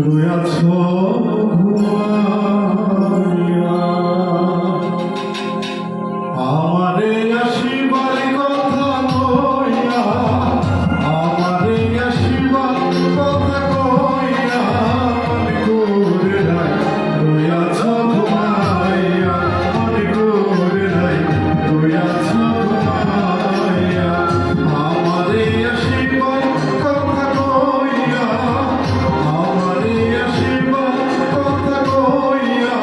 রয়েছ ঘুমাইয়া আমারে আসিবার কথা কইয়া আমারে আসিবার কথা কইয়া মনে করে নাই রয়েছ ঘুমাইয়া মনে করে নাই রয়েছ ঘুমাইয়া আমারে আসিবার কথা কইয়া আমারে আসিবার কথা কইয়া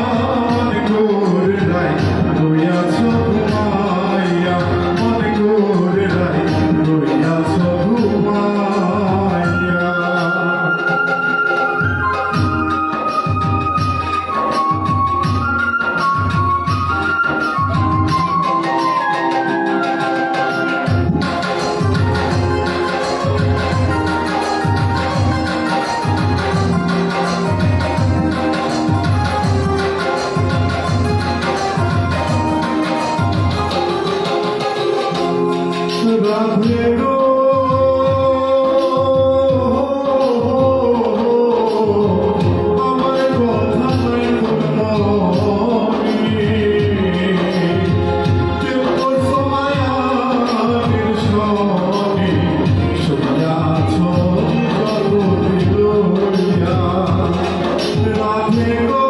মনে করে নাই রয়েছ ঘুমাইয়া মনে করে নাই রয়েছ ঘুমাইয়া রাধে গো আমার কথা নাই মনে কেউ সময় আগের সনে সোনাছ জগতে রইয়া রাধে গো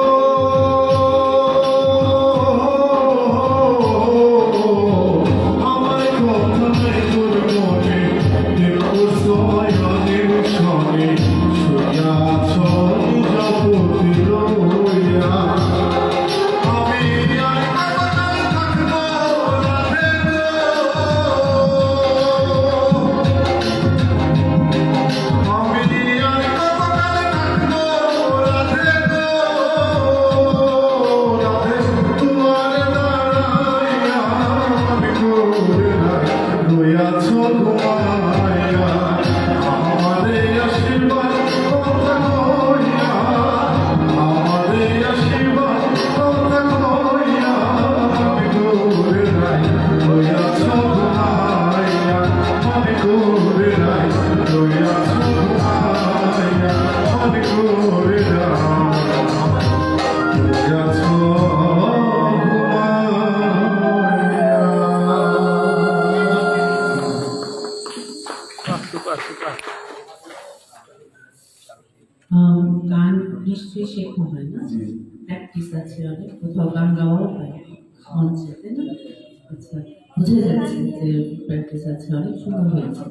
গান নিশ্চয়ই শেখা হয় না, প্র্যাকটিস আছে অনেক, কোথাও গান গাওয়াও হয় মঞ্চে, তাই না? আচ্ছা, বোঝা যাচ্ছে যে প্র্যাকটিস আছে, অনেক সুন্দর হয়েছে।